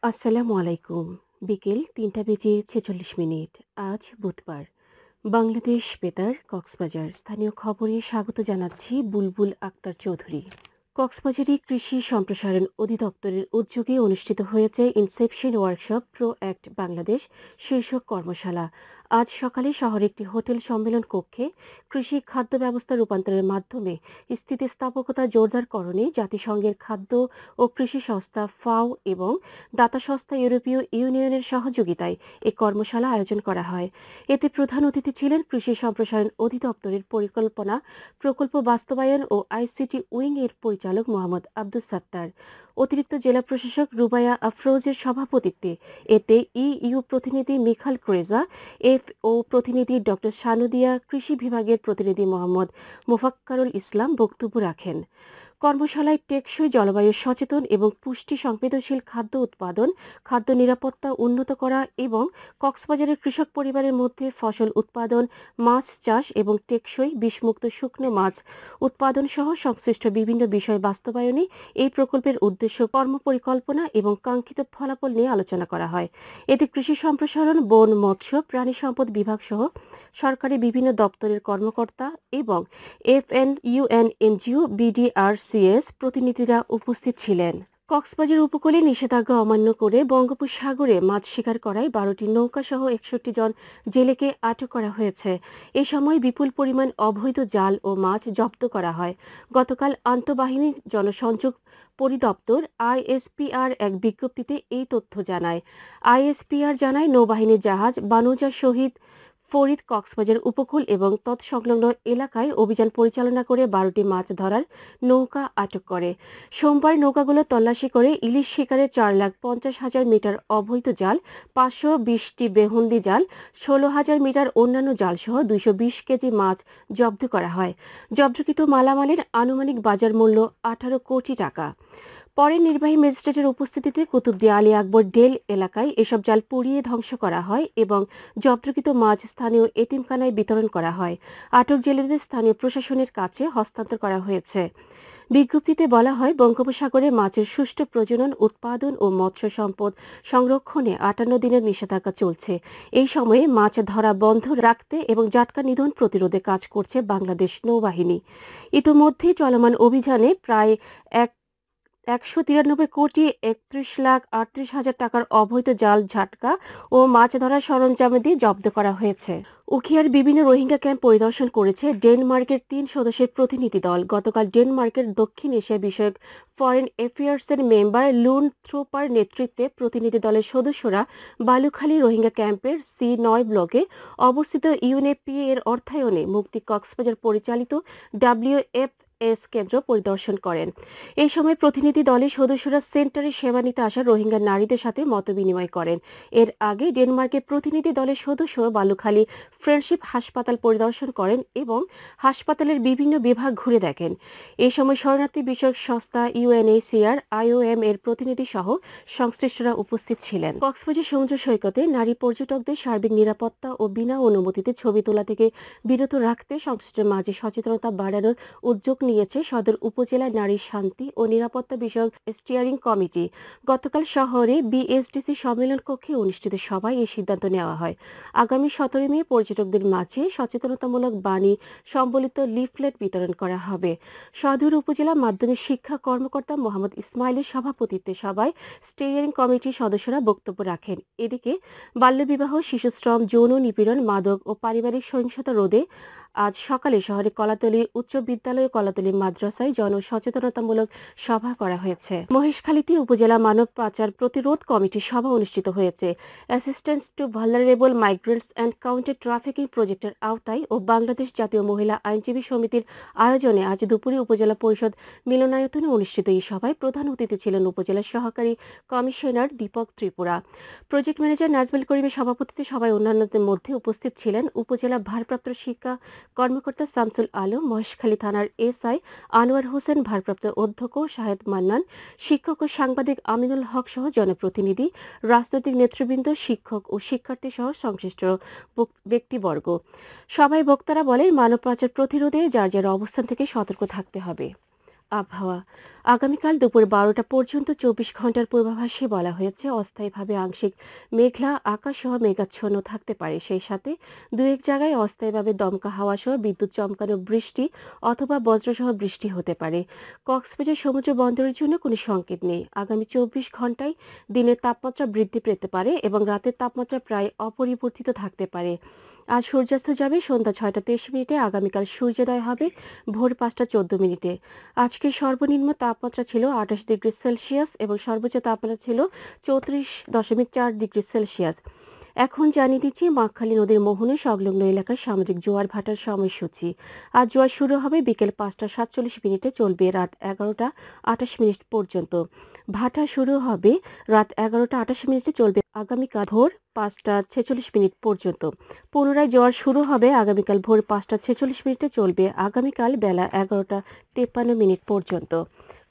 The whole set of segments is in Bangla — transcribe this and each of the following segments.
আসসালামু আলাইকুম। বিকেল ৩টা বেজে ৪৬ মিনিট। আজ বুধবার। বাংলাদেশ বেতার কক্সবাজার স্থানীয় খবরে স্বাগত জানাচ্ছি বুলবুল আক্তার চৌধুরী। কক্সবাজারে কৃষি সম্প্রসারণ অধিদপ্তরের উদ্যোগে অনুষ্ঠিত হয়েছে Inception workshop pro act Bangladesh শীর্ষক কর্মশালা। আজ সকালে শহরের একটি হোটেল সম্মেলন কক্ষে কৃষি খাদ্য ব্যবস্থা রূপান্তরের মাধ্যমে স্থিতিস্থাপকতা জোরদারকরণে জাতিসংঘের খাদ্য ও কৃষি সংস্থা ফাও এবং দাতা সংস্থা ইউরোপীয় ইউনিয়নের সহযোগিতায় এ কর্মশালা আয়োজন করা হয়। এতে প্রধান অতিথি ছিলেন কৃষি সম্প্রসারণ অধিদপ্তরের পরিকল্পনা প্রকল্প বাস্তবায়ন ও আইসিটি উইং এর পরিচালক মোহাম্মদ আব্দুস সাত্তার। অতিরিক্ত জেলা প্রশাসক রুবায়া আফরোজের সভাপতিত্বে এতে ইইউ প্রতিনিধি মিখাল ক্রেজা, এফও প্রতিনিধি ডক্টর সানুদিয়া, কৃষি বিভাগের প্রতিনিধি মোহাম্মদ মোফাক্কারুল ইসলাম বক্তব্য রাখেন। কর্মশালায় টেকসই জলবায়ু সচেতন এবং পুষ্টি সংবেদনশীল খাদ্য উৎপাদন, খাদ্য নিরাপত্তা উন্নত করা এবং কক্সবাজারের কৃষক পরিবারের মধ্যে ফসল উৎপাদন, মাছ চাষ এবং টেকসই বিষমুক্ত শুকনো মাছ উৎপাদন সহ সংশ্লিষ্ট বিভিন্ন বিষয় বাস্তবায়নে এই প্রকল্পের উদ্দেশ্য, কর্মপরিকল্পনা এবং কাঙ্ক্ষিত ফলাফল নিয়ে আলোচনা করা হয়। এতে কৃষি সম্প্রসারণ, বন, মৎস্য, প্রাণী সম্পদ বিভাগ সহ সরকারি বিভিন্ন দপ্তরের কর্মকর্তা এবং এফএনইউএন এনজিও, বিডিআরসিএস প্রতিনিধিরা উপস্থিত ছিলেন। কক্সবাজার উপকূলে নিষেধাজ্ঞা অমান্য করে বঙ্গোপসাগরে মাছ শিকার করায় ১২টি নৌকা সহ ৬১ জন জেলেকে আটক করা হয়েছে। এ সময় বিপুল পরিমাণ অবৈধ জাল ও মাছ জব্দ করা হয়। গতকাল আন্তঃবাহিনী জনসংযোগ পরিদপ্তর আইএসপিআর এক বিজ্ঞপ্তিতে এই তথ্য জানায়। আইএসপিআর জানায়, নৌবাহিনীর জাহাজ বানুজা শহীদ ফরিদ কক্সবাজার উপকূল এবং তৎসংলগ্ন এলাকায় অভিযান পরিচালনা করে ১২টি মাছ ধরার নৌকা আটক করে। সোমবার নৌকাগুলো তল্লাশি করে ইলিশ শিকারে ৪,৫০,০০০ মিটার অবৈধ জাল, ৫২০টি বেহুন্দি জাল, ১৬,০০০ মিটার অন্যান্য জাল সহ ২২০ কেজি মাছ জব্দ করা হয়। জব্দকৃত মালামালের আনুমানিক বাজার মূল্য ১৮ কোটি টাকা। পরে নির্বাহী ম্যাজিস্ট্রেটের উপস্থিতিতে কুতুবদিয়া আলী আকবর ডেল এলাকায় এসব জাল পুড়িয়ে ধ্বংস করা হয় এবং জব্দকৃত মাছ স্থানীয় এতিমখানায় বিতরণ করা হয়। আটক জেলেদের স্থানীয় প্রশাসনের কাছে হস্তান্তর করা হয়েছে। বিজ্ঞপ্তিতে বলা হয়, বঙ্গোপসাগরে মাছের সুষ্ঠু প্রজনন, উৎপাদন ও মৎস্য সম্পদ সংরক্ষণে ৫৮ দিনের নিষেধাজ্ঞা চলছে। এই সময়ে মাছ ধরা বন্ধ রাখতে এবং জাটকা নিধন প্রতিরোধে কাজ করছে বাংলাদেশ নৌবাহিনী। ইতোমধ্যে চলমান অভিযানে প্রায় ১৯৩ কোটি ৩১,৩৮,০০০ টাকার অবৈধ জাল, ঝাটকা ও মাছ ধরার সরঞ্জামাদি জব্দ করা হয়েছে। উখিয়ার বিভিন্ন রোহিঙ্গা ক্যাম্প পরিদর্শন করেছে ডেনমার্কের ৩ সদস্যের প্রতিনিধি দল। গতকাল ডেনমার্কের দক্ষিণ এশিয়া বিষয়ক ফরেন অ্যাফেয়ার্সের মেম্বার লুন থ্রোপার নেতৃত্বে প্রতিনিধি দলের সদস্যরা বালুখালী রোহিঙ্গা ক্যাম্পের C9 ব্লকে অবস্থিত ইউএনএপি এর অর্থায়নে মুক্তি কক্সবাজার পরিচালিত WFS কেন্দ্র পরিদর্শন করেন। এই সময় প্রতিনিধি দলের সদস্যরা সেন্টারে সেবা নিতে আসা রোহিঙ্গা নারীদের সাথে মতবিনিময় করেন। এর আগে ডেনমার্কের প্রতিনিধি দলের সদস্য বালুখালী ফ্রেন্ডশিপ হাসপাতাল পরিদর্শন করেন এবং হাসপাতালের বিভিন্ন বিভাগ ঘুরে দেখেন। এই সময় শরণার্থী বিষয়ক সংস্থা UNHCR, IOM এর প্রতিনিধি সহ সংশ্লিষ্টরা উপস্থিত ছিলেন। কক্সবাজার সমুদ্র সৈকতে নারী পর্যটকদের সার্বিক নিরাপত্তা ও বিনা অনুমতিতে ছবি তোলা থেকে বিরত রাখতে সংশ্লিষ্টের মাঝে সচেতনতা বাড়ানোর উদ্যোগ নিয়েছে সদর উপজেলা নারী শান্তি ও নিরাপত্তা বিষয়ক স্টিয়ারিং কমিটি। গতকাল শহরে BSDC সম্মেলন কক্ষে অনুষ্ঠিত সভায় এই সিদ্ধান্ত নেওয়া হয়। আগামী ১৭ মে পর্যটকদের মাঝে সচেতনতামূলক বাণী সম্বলিত লিফলেট বিতরণ করা হবে। সদর উপজেলা মাধ্যমিক শিক্ষা কর্মকর্তা মোহাম্মদ ইসমাইলের সভাপতিত্বে সভায় স্টিয়ারিং কমিটির সদস্যরা বক্তব্য রাখেন। এদিকে বাল্যবিবাহ, শিশুশ্রম, যৌন নিপীড়ন, মাদক ও পারিবারিক সহিংসতা রোধে আজ সকালে শহরে কলাতলী উচ্চ বিদ্যালয় ও কলাতলী মাদ্রাসায় জনসচেতনতামূলক সভা করা হয়েছে। মহেশখালীতে উপজেলা মানব পাচার প্রতিরোধ কমিটির সভা অনুষ্ঠিত হয়েছে। Assistance two vulnerable migrants and counter trafficking প্রজেক্টের আওতায় ও বাংলাদেশ জাতীয় মহিলা আইনজীবী সমিতির আয়োজনে আজ দুপুরে উপজেলা পরিষদ মিলনায়তনে অনুষ্ঠিত এই সভায় প্রধান অতিথি ছিলেন উপজেলা সহকারী commissioner Dipak Tripura. Project manager Nazmul করিমের সভাপতিত্বে সভায় অন্যান্যদের মধ্যে উপস্থিত ছিলেন উপজেলা ভারপ্রাপ্ত শিক্ষা কর্মকর্তা শামসুল আলম, মহেশখালী থানার SI আনোয়ার হোসেন, ভারপ্রাপ্ত অধ্যক্ষ শাহেদ মান্নান, শিক্ষক ও সাংবাদিক আমিনুল হক সহ জনপ্রতিনিধি, রাজনৈতিক নেতৃবৃন্দ, শিক্ষক ও শিক্ষার্থী সহ সংশ্লিষ্ট ব্যক্তিবর্গ। সভায় বক্তারা বলেন, মানব পাচার প্রতিরোধে যার যার অবস্থান থেকে সতর্ক থাকতে হবে। আবহাওয়া। আগামীকাল দুপুর ১২টা পর্যন্ত ২৪ ঘন্টার পূর্বাভাসে বলা হয়েছে অস্থায়ীভাবে আংশিক মেঘলা আকাশ সহ মেঘাচ্ছন্ন থাকতে পারে। সেই সাথে দু এক জায়গায় অস্থায়ীভাবে দমকা হাওয়া সহ বিদ্যুৎ চমকানো বৃষ্টি অথবা বজ্রসহ বৃষ্টি হতে পারে। কক্সবাজার সমুদ্র বন্দরের জন্য কোনো সংকেত নেই। আগামী ২৪ ঘন্টায় দিনের তাপমাত্রা বৃদ্ধি পেতে পারে এবং রাতের তাপমাত্রা প্রায় অপরিবর্তিত থাকতে পারে। আজ সূর্যাস্ত যাবে সন্ধ্যা ৬টা ৩০ মিনিটে। আগামীকাল সূর্যোদয় হবে ভোর ৫টা ১৪ মিনিটে। আজকের সর্বনিম্ন তাপমাত্রা ছিল ২৮ ডিগ্রি সেলসিয়াস এবং সর্বোচ্চ তাপমাত্রা ছিল ৩৪.৪ ডিগ্রি সেলসিয়াস। এখন জানিয়ে দিচ্ছি মহাখালী নদীর মোহনা সংলগ্ন এলাকার সামুদ্রিক জোয়ার ভাটার সময়সূচি। আজ জোয়ার শুরু হবে বিকেল ৫টা ৪৭ মিনিটে, চলবে রাত ১১টা ২৮ মিনিট পর্যন্ত। ভাটা শুরু হবে রাত ১১টা ২৮ মিনিটে, চলবে আগামীকাল ভোর ৫টা ৪৬ মিনিট পর্যন্ত। পুনরায় জোয়ার শুরু হবে আগামীকাল ভোর ৫টা ৪৬ মিনিটে, চলবে আগামীকাল বেলা ১১টা ৫৩ মিনিট পর্যন্ত।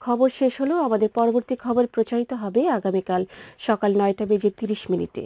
খবর শেষ হলো। আমাদের পরবর্তী খবর প্রচারিত হবে আগামীকাল সকাল ৯টা বেজে ৩০ মিনিটে।